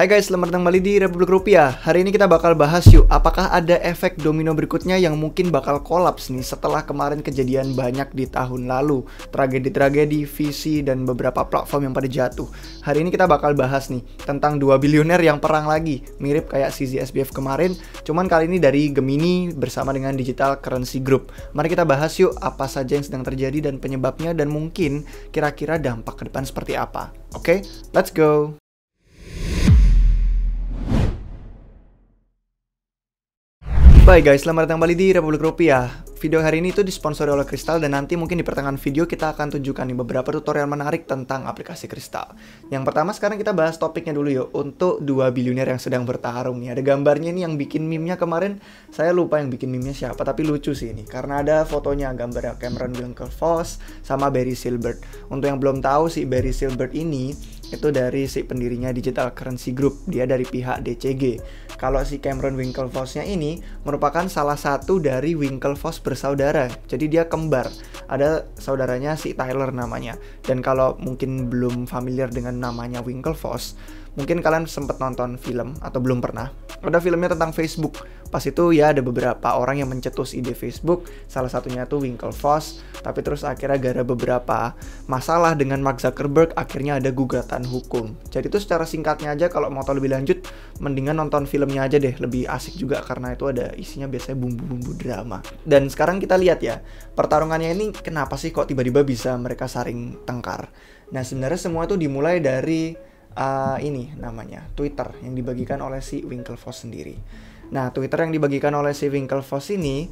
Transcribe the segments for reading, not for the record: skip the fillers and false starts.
Hai guys, selamat datang kembali di Republik Rupiah. Hari ini kita bakal bahas yuk, apakah ada efek domino berikutnya yang mungkin bakal kolaps nih setelah kemarin kejadian banyak di tahun lalu. Tragedi-tragedi, visi, dan beberapa platform yang pada jatuh. Hari ini kita bakal bahas nih tentang dua bilioner yang perang lagi. Mirip kayak CZ/SBF kemarin, cuman kali ini dari Gemini bersama dengan Digital Currency Group. Mari kita bahas yuk apa saja yang sedang terjadi dan penyebabnya dan mungkin kira-kira dampak ke depan seperti apa. Oke, let's go! Baik guys, selamat datang kembali di Republik Rupiah. Video hari ini tuh disponsori oleh Kristal dan nanti mungkin di pertengahan video kita akan tunjukkan nih beberapa tutorial menarik tentang aplikasi Kristal. Yang pertama sekarang kita bahas topiknya dulu yuk, untuk dua bilioner yang sedang bertarung nih. Ada gambarnya nih yang bikin meme-nya kemarin, saya lupa yang bikin meme-nya siapa, tapi lucu sih ini. Karena ada fotonya, gambarnya Cameron Winklevoss sama Barry Silbert. Untuk yang belum tahu sih, Barry Silbert ini itu dari si pendirinya Digital Currency Group, dia dari pihak DCG. Kalau si Cameron Winklevoss-nya ini merupakan salah satu dari Winklevoss bersaudara, jadi dia kembar. Ada saudaranya si Tyler namanya. Dan kalau mungkin belum familiar dengan namanya Winklevoss, mungkin kalian sempat nonton film atau belum pernah. Ada filmnya tentang Facebook. Pas itu ya ada beberapa orang yang mencetus ide Facebook, salah satunya tuh Winklevoss, tapi terus akhirnya gara beberapa masalah dengan Mark Zuckerberg, akhirnya ada gugatan hukum. Jadi itu secara singkatnya aja, kalau mau tahu lebih lanjut, mendingan nonton filmnya aja deh, lebih asik juga karena itu ada isinya biasanya bumbu-bumbu drama. Dan sekarang kita lihat ya, pertarungannya ini kenapa sih kok tiba-tiba bisa mereka saling tengkar. Nah sebenarnya semua itu dimulai dari ini namanya Twitter yang dibagikan oleh si Winklevoss sendiri. Nah, Twitter yang dibagikan oleh si Winklevoss ini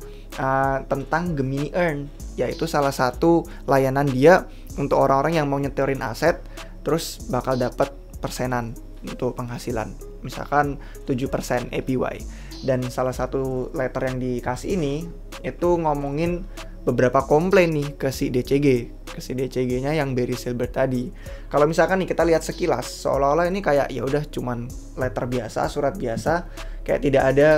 tentang Gemini Earn, yaitu salah satu layanan dia untuk orang-orang yang mau nyetorin aset, terus bakal dapat persenan untuk penghasilan, misalkan 7% APY. Dan salah satu letter yang dikasih ini itu ngomongin beberapa komplain nih ke si DCG-nya yang Barry Silbert tadi. Kalau misalkan nih kita lihat sekilas, seolah-olah ini kayak ya udah cuman letter biasa, surat biasa, kayak tidak ada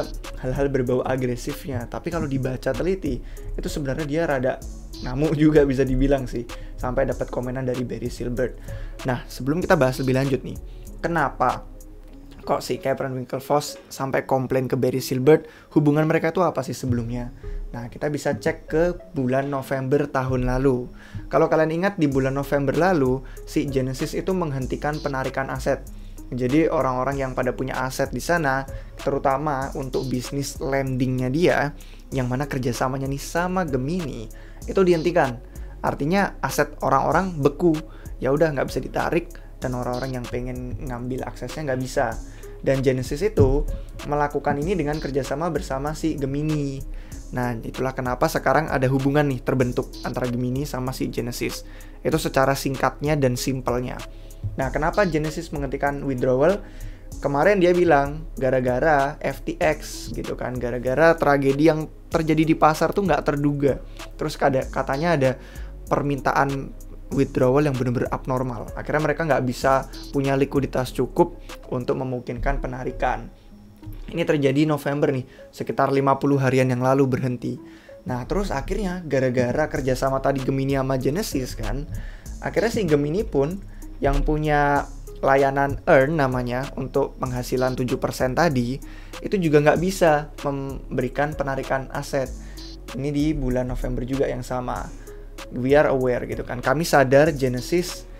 hal-hal berbau agresifnya. Tapi kalau dibaca teliti, itu sebenarnya dia rada ngamuk juga bisa dibilang sih, sampai dapat komenan dari Barry Silbert. Nah, sebelum kita bahas lebih lanjut nih, kenapa kok si Cameron Winklevoss sampai komplain ke Barry Silbert? Hubungan mereka itu apa sih sebelumnya? Nah, kita bisa cek ke bulan November tahun lalu. Kalau kalian ingat di bulan November lalu, si Genesis itu menghentikan penarikan aset. Jadi orang-orang yang pada punya aset di sana, terutama untuk bisnis lendingnya dia, yang mana kerjasamanya nih sama Gemini, itu dihentikan. Artinya aset orang-orang beku, ya udah nggak bisa ditarik, dan orang-orang yang pengen ngambil aksesnya nggak bisa. Dan Genesis itu melakukan ini dengan kerjasama bersama si Gemini. Nah, itulah kenapa sekarang ada hubungan nih terbentuk antara Gemini sama si Genesis. Itu secara singkatnya dan simpelnya. Nah, kenapa Genesis menghentikan withdrawal? Kemarin dia bilang gara-gara FTX gitu kan, gara-gara tragedi yang terjadi di pasar tuh nggak terduga. Terus katanya ada permintaan withdrawal yang benar-benar abnormal. Akhirnya mereka nggak bisa punya likuiditas cukup untuk memungkinkan penarikan. Ini terjadi November nih, sekitar 50 harian yang lalu berhenti. Nah, terus akhirnya gara-gara kerjasama tadi Gemini sama Genesis kan, akhirnya si Gemini pun yang punya layanan Earn namanya untuk penghasilan 7% tadi, itu juga nggak bisa memberikan penarikan aset. Ini di bulan November juga yang sama. We are aware gitu kan, kami sadar Genesis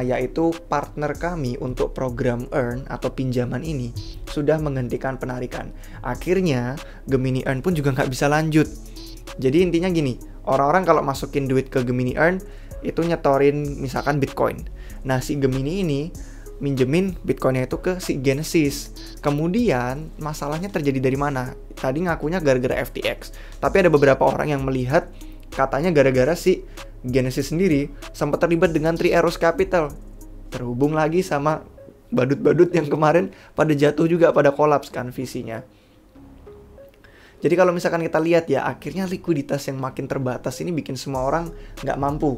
yaitu partner kami untuk program Earn atau pinjaman ini sudah menghentikan penarikan. Akhirnya Gemini Earn pun juga nggak bisa lanjut. Jadi intinya gini, orang-orang kalau masukin duit ke Gemini Earn itu nyetorin misalkan Bitcoin. Nah si Gemini ini minjemin Bitcoinnya itu ke si Genesis. Kemudian masalahnya terjadi dari mana? Tadi ngakunya gara-gara FTX, tapi ada beberapa orang yang melihat katanya gara-gara si Genesis sendiri sempat terlibat dengan Three Arrows Capital. Terhubung lagi sama badut-badut yang kemarin pada jatuh juga, pada kolaps kan visinya. Jadi kalau misalkan kita lihat ya, akhirnya likuiditas yang makin terbatas ini bikin semua orang nggak mampu.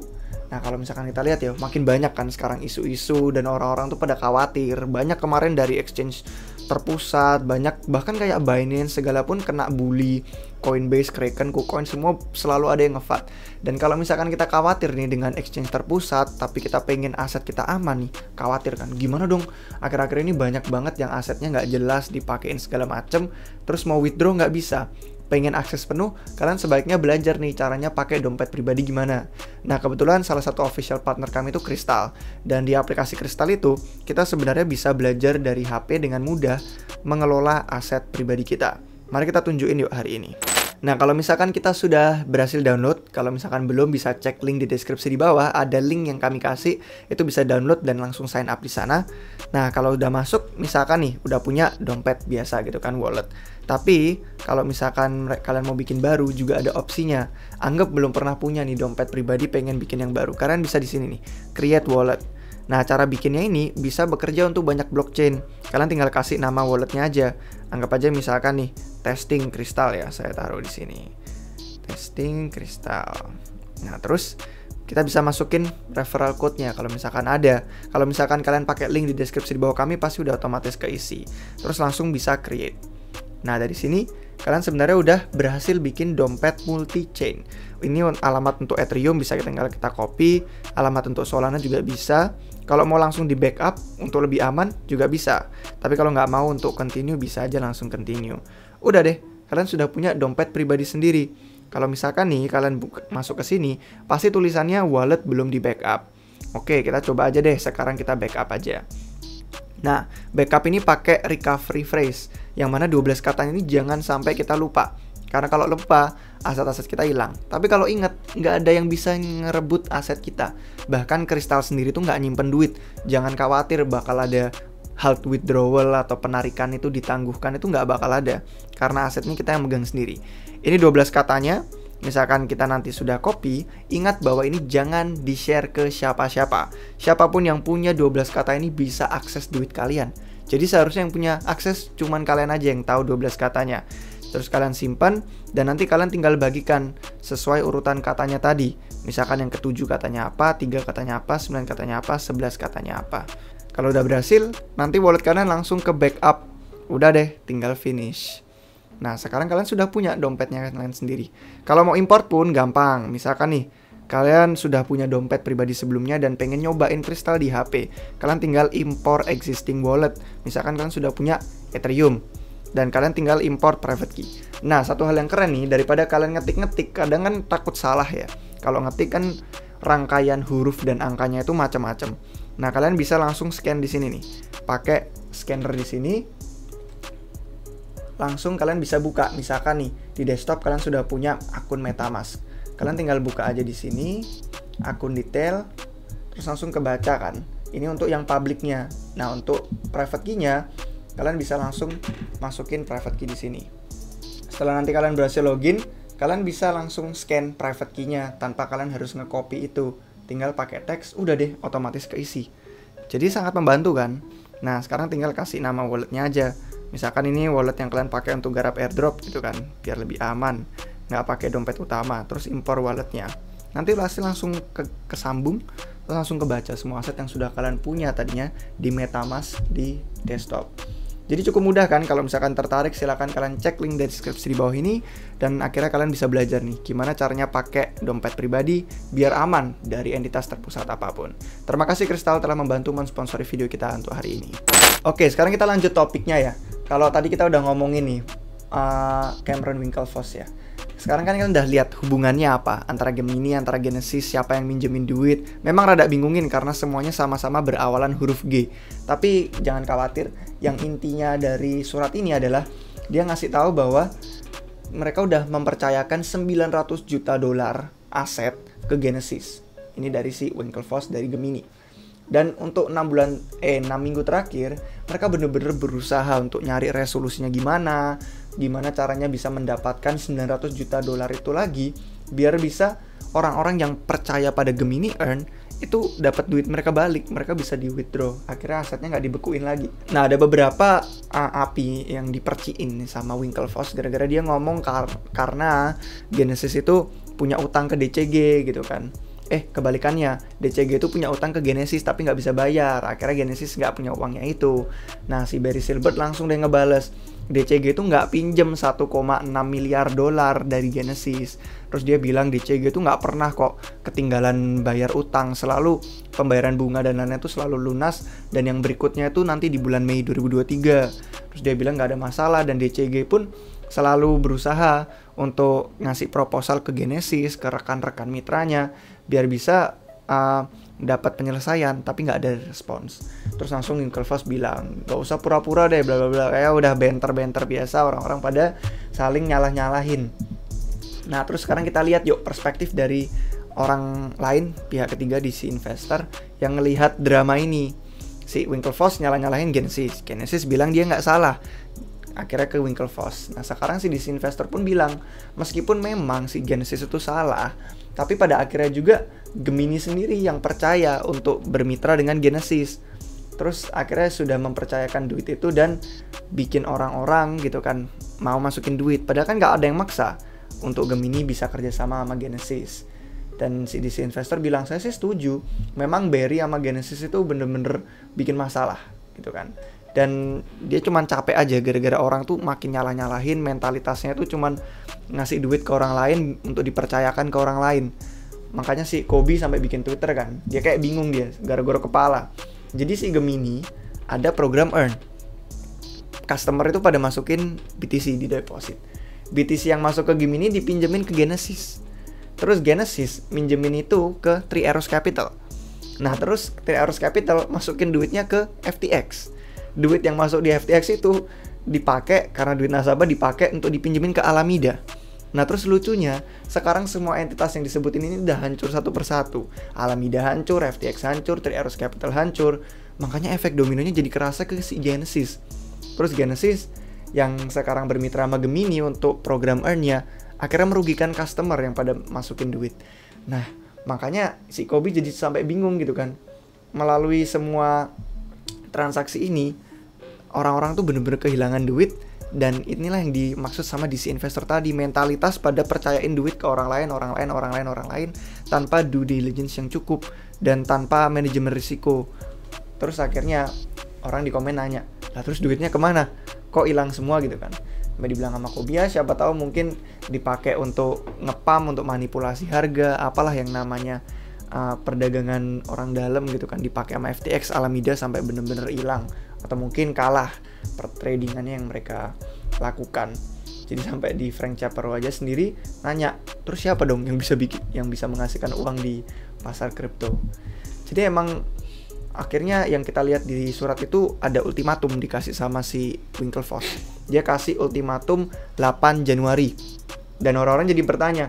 Nah, kalau misalkan kita lihat ya, makin banyak kan sekarang isu-isu dan orang-orang tuh pada khawatir. Banyak kemarin dari exchange terpusat, banyak bahkan kayak Binance segala pun kena bully. Coinbase, Kraken, KuCoin semua selalu ada yang nge-FUD. Dan kalau misalkan kita khawatir nih dengan exchange terpusat, tapi kita pengen aset kita aman nih, khawatir kan, gimana dong? Akhir-akhir ini banyak banget yang asetnya nggak jelas, dipakein segala macem, terus mau withdraw nggak bisa. Pengen akses penuh, kalian sebaiknya belajar nih caranya pakai dompet pribadi gimana. Nah, kebetulan salah satu official partner kami itu Crystal. Dan di aplikasi Crystal itu, kita sebenarnya bisa belajar dari HP dengan mudah mengelola aset pribadi kita. Mari kita tunjukin yuk hari ini. Nah, kalau misalkan kita sudah berhasil download, kalau misalkan belum bisa cek link di deskripsi di bawah, ada link yang kami kasih, itu bisa download dan langsung sign up di sana. Nah, kalau udah masuk, misalkan nih, udah punya dompet biasa gitu kan, wallet. Tapi, kalau misalkan kalian mau bikin baru, juga ada opsinya. Anggap belum pernah punya nih dompet pribadi, pengen bikin yang baru. Kalian bisa di sini nih, create wallet. Nah, cara bikinnya ini bisa bekerja untuk banyak blockchain. Kalian tinggal kasih nama walletnya aja. Anggap aja misalkan nih, testing Crystal ya, saya taruh di sini. Testing Crystal. Nah, terus kita bisa masukin referral code-nya kalau misalkan ada. Kalau misalkan kalian pakai link di deskripsi di bawah kami, pasti udah otomatis keisi. Terus langsung bisa create. Nah, dari sini kalian sebenarnya udah berhasil bikin dompet multi-chain. Ini alamat untuk Ethereum bisa tinggal kita copy, alamat untuk Solana juga bisa. Kalau mau langsung di backup untuk lebih aman juga bisa. Tapi kalau nggak mau untuk continue bisa aja langsung continue. Udah deh, kalian sudah punya dompet pribadi sendiri. Kalau misalkan nih kalian masuk ke sini, pasti tulisannya wallet belum di backup. Oke, kita coba aja deh. Sekarang kita backup aja. Nah, backup ini pakai recovery phrase, yang mana 12 katanya ini jangan sampai kita lupa. Karena kalau lupa, aset-aset kita hilang. Tapi kalau ingat, nggak ada yang bisa ngerebut aset kita. Bahkan Crystal sendiri tuh nggak nyimpen duit. Jangan khawatir bakal ada halt withdrawal atau penarikan itu ditangguhkan, itu nggak bakal ada. Karena asetnya kita yang megang sendiri. Ini 12 katanya. Misalkan kita nanti sudah copy, ingat bahwa ini jangan di-share ke siapa-siapa. Siapapun yang punya 12 kata ini bisa akses duit kalian. Jadi seharusnya yang punya akses cuman kalian aja yang tahu 12 katanya. Terus kalian simpan dan nanti kalian tinggal bagikan sesuai urutan katanya tadi. Misalkan yang ke-7 katanya apa, 3 katanya apa, 9 katanya apa, 11 katanya apa. Kalau udah berhasil, nanti wallet kalian langsung ke backup. Udah deh, tinggal finish. Nah, sekarang kalian sudah punya dompetnya kalian sendiri. Kalau mau import pun gampang. Misalkan nih, kalian sudah punya dompet pribadi sebelumnya dan pengen nyobain Crystal di HP. Kalian tinggal import existing wallet. Misalkan kalian sudah punya Ethereum dan kalian tinggal import private key. Nah, satu hal yang keren nih, daripada kalian ngetik-ngetik, kadang kan takut salah ya. Kalau ngetik kan rangkaian huruf dan angkanya itu macam-macam. Nah, kalian bisa langsung scan di sini nih. Pakai scanner di sini. Langsung kalian bisa buka. Misalkan nih di desktop kalian sudah punya akun MetaMask. Kalian tinggal buka aja di sini akun detail, terus langsung kebaca kan. Ini untuk yang publiknya. Nah, untuk private key-nya kalian bisa langsung masukin private key di sini. Setelah nanti kalian berhasil login, kalian bisa langsung scan private key-nya tanpa kalian harus nge-copy itu. Tinggal pakai teks, udah deh otomatis keisi. Jadi sangat membantu kan. Nah, sekarang tinggal kasih nama walletnya aja. Misalkan ini wallet yang kalian pakai untuk garap airdrop gitu kan, biar lebih aman, nggak pakai dompet utama. Terus import walletnya, nanti pasti langsung kesambung, terus langsung kebaca semua aset yang sudah kalian punya tadinya di MetaMask di desktop. Jadi cukup mudah kan. Kalau misalkan tertarik, silahkan kalian cek link di deskripsi di bawah ini. Dan akhirnya kalian bisa belajar nih gimana caranya pakai dompet pribadi biar aman dari entitas terpusat apapun. Terima kasih Crystal telah membantu mensponsori video kita untuk hari ini. Oke, sekarang kita lanjut topiknya ya. Kalau tadi kita udah ngomongin nih Cameron Winklevoss ya. Sekarang kan kalian udah lihat hubungannya apa antara Gemini, antara Genesis, siapa yang minjemin duit. Memang rada bingungin karena semuanya sama-sama berawalan huruf G. Tapi jangan khawatir, yang intinya dari surat ini adalah dia ngasih tahu bahwa mereka udah mempercayakan 900 juta dolar aset ke Genesis. Ini dari si Winklevoss dari Gemini. Dan untuk 6 minggu terakhir, mereka bener-bener berusaha untuk nyari resolusinya gimana caranya bisa mendapatkan 900 juta dolar itu lagi, biar bisa orang-orang yang percaya pada Gemini Earn itu dapat duit mereka balik, mereka bisa di withdraw, akhirnya asetnya nggak dibekuin lagi. Nah, ada beberapa api yang diperciin sama Winklevoss gara-gara dia ngomong karena Genesis itu punya utang ke DCG gitu kan. kebalikannya, DCG itu punya utang ke Genesis tapi nggak bisa bayar. Akhirnya Genesis nggak punya uangnya itu. Nah, si Barry Silbert langsung deh ngebales, DCG itu nggak pinjem 1,6 miliar dolar dari Genesis. Terus dia bilang DCG itu nggak pernah kok ketinggalan bayar utang, selalu pembayaran bunga dan lainnya itu selalu lunas, dan yang berikutnya itu nanti di bulan Mei 2023. Terus dia bilang nggak ada masalah, dan DCG pun selalu berusaha untuk ngasih proposal ke Genesis, ke rekan-rekan mitranya, biar bisa dapat penyelesaian, tapi nggak ada respons. Terus langsung Winklevoss bilang, gak usah pura-pura deh, bla bla bla. Kayak udah banter-banter biasa, orang-orang pada saling nyalah-nyalahin. Nah, terus sekarang kita lihat yuk perspektif dari orang lain, pihak ketiga di si investor yang ngelihat drama ini. Si Winklevoss nyalah-nyalahin Genesis. Genesis bilang dia nggak salah. Akhirnya ke Winklevoss. Nah, sekarang si DC investor pun bilang, meskipun memang si Genesis itu salah, tapi pada akhirnya juga Gemini sendiri yang percaya untuk bermitra dengan Genesis. Terus akhirnya sudah mempercayakan duit itu dan bikin orang-orang gitu kan mau masukin duit. Padahal kan nggak ada yang maksa untuk Gemini bisa kerjasama sama Genesis. Dan si DC investor bilang, saya sih setuju. Memang Barry sama Genesis itu bener-bener bikin masalah gitu kan. Dan dia cuman capek aja gara-gara orang tuh makin nyalah-nyalahin, mentalitasnya tuh cuman ngasih duit ke orang lain untuk dipercayakan ke orang lain. Makanya si Kobe sampai bikin Twitter kan, dia kayak bingung dia, gara-gara kepala. Jadi si Gemini ada program earn. Customer itu pada masukin BTC di deposit. BTC yang masuk ke Gemini dipinjemin ke Genesis. Terus Genesis minjemin itu ke Three Arrows Capital. Nah, terus Three Arrows Capital masukin duitnya ke FTX. Duit yang masuk di FTX itu dipakai karena duit nasabah dipakai untuk dipinjemin ke Alameda. Nah, terus lucunya sekarang semua entitas yang disebutin ini udah hancur satu persatu. Alameda hancur, FTX hancur, Three Arrows Capital hancur. Makanya efek dominonya jadi kerasa ke si Genesis. Terus Genesis yang sekarang bermitra sama Gemini untuk program earn-nya akhirnya merugikan customer yang pada masukin duit. Nah, makanya si Kobe jadi sampai bingung gitu kan. Melalui semua transaksi ini, orang-orang tuh bener-bener kehilangan duit. Dan inilah yang dimaksud sama DC investor tadi, mentalitas pada percayain duit ke orang lain tanpa due diligence yang cukup dan tanpa manajemen risiko. Terus akhirnya orang di komen nanya, lah terus duitnya kemana? Kok hilang semua gitu kan? Sampai dibilang sama Kobia, siapa tahu mungkin dipakai untuk ngepam, untuk manipulasi harga, apalah yang namanya perdagangan orang dalam gitu kan, dipakai sama FTX Alameda sampai bener-bener hilang, atau mungkin kalah pertradingannya yang mereka lakukan. Jadi sampai di Frank Chaparro aja sendiri nanya, terus siapa dong yang bisa menghasilkan uang di pasar kripto? Jadi emang akhirnya yang kita lihat di surat itu ada ultimatum dikasih sama si Winklevoss. Dia kasih ultimatum 8 Januari. Dan orang-orang jadi bertanya,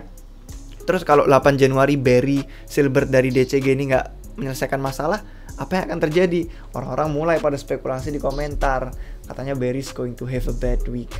terus kalau 8 Januari Barry Silbert dari DCG ini nggak menyelesaikan masalah, apa yang akan terjadi? Orang-orang mulai pada spekulasi di komentar. Katanya Barry is going to have a bad week.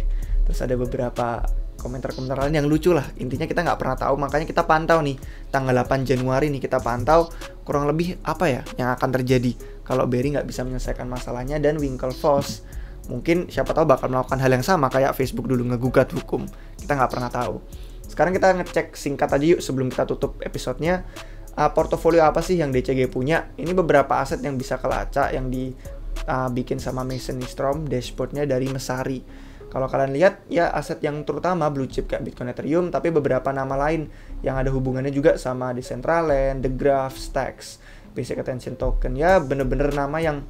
Terus ada beberapa komentar-komentar lain yang lucu lah. Intinya kita nggak pernah tahu, makanya kita pantau nih. Tanggal 8 Januari nih kita pantau kurang lebih apa ya yang akan terjadi kalau Barry nggak bisa menyelesaikan masalahnya, dan Winklevoss mungkin siapa tahu bakal melakukan hal yang sama kayak Facebook dulu ngegugat hukum. Kita nggak pernah tahu. Sekarang kita ngecek singkat aja yuk sebelum kita tutup episodenya. Portofolio apa sih yang DCG punya? Ini beberapa aset yang bisa kelacak yang dibikin sama Mason Nystrom, dashboardnya dari Messari. Kalau kalian lihat ya aset yang terutama blue chip kayak Bitcoin, Ethereum, tapi beberapa nama lain yang ada hubungannya juga sama Decentraland, The Graph, Stacks, Basic Attention Token. Ya bener-bener nama yang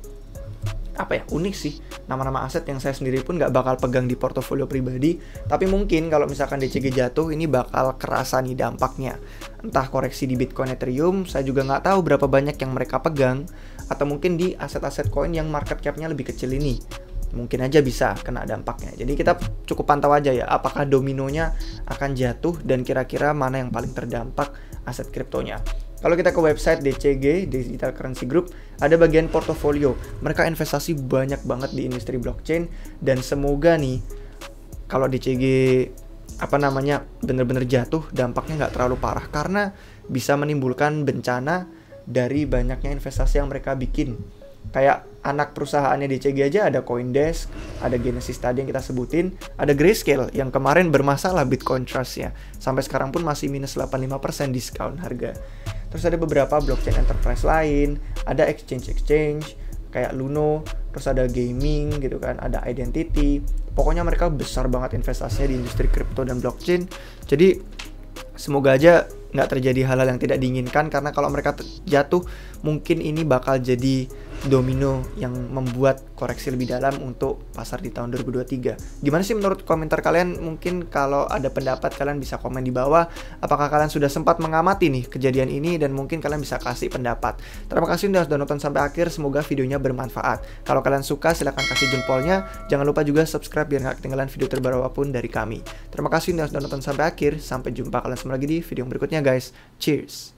unik sih, nama-nama aset yang saya sendiri pun nggak bakal pegang di portofolio pribadi, tapi mungkin kalau misalkan DCG jatuh ini bakal kerasa nih dampaknya, entah koreksi di Bitcoin, Ethereum, saya juga nggak tahu berapa banyak yang mereka pegang, atau mungkin di aset-aset koin yang market cap-nya lebih kecil ini, mungkin aja bisa kena dampaknya. Jadi kita cukup pantau aja ya, apakah dominonya akan jatuh dan kira-kira mana yang paling terdampak aset kriptonya. Kalau kita ke website DCG, Digital Currency Group, ada bagian portofolio. Mereka investasi banyak banget di industri blockchain, dan semoga nih kalau DCG bener-bener jatuh, dampaknya nggak terlalu parah karena bisa menimbulkan bencana dari banyaknya investasi yang mereka bikin. Kayak anak perusahaannya DCG aja ada Coindesk, ada Genesis tadi yang kita sebutin, ada Grayscale yang kemarin bermasalah Bitcoin Trust-nya. Sampai sekarang pun masih minus 85% diskon harga. Terus ada beberapa blockchain enterprise lain, ada exchange kayak Luno, terus ada gaming gitu kan, ada identity. Pokoknya mereka besar banget investasinya di industri kripto dan blockchain. Jadi semoga aja nggak terjadi hal-hal yang tidak diinginkan, karena kalau mereka jatuh mungkin ini bakal jadi domino yang membuat koreksi lebih dalam untuk pasar di tahun 2023. Gimana sih menurut komentar kalian? Mungkin kalau ada pendapat kalian bisa komen di bawah. Apakah kalian sudah sempat mengamati nih kejadian ini, dan mungkin kalian bisa kasih pendapat. Terima kasih sudah nonton sampai akhir, semoga videonya bermanfaat. Kalau kalian suka silahkan kasih jempolnya. Jangan lupa juga subscribe biar nggak ketinggalan video terbaru apapun dari kami. Terima kasih sudah nonton sampai akhir, sampai jumpa kalian semua lagi di video berikutnya guys. Cheers!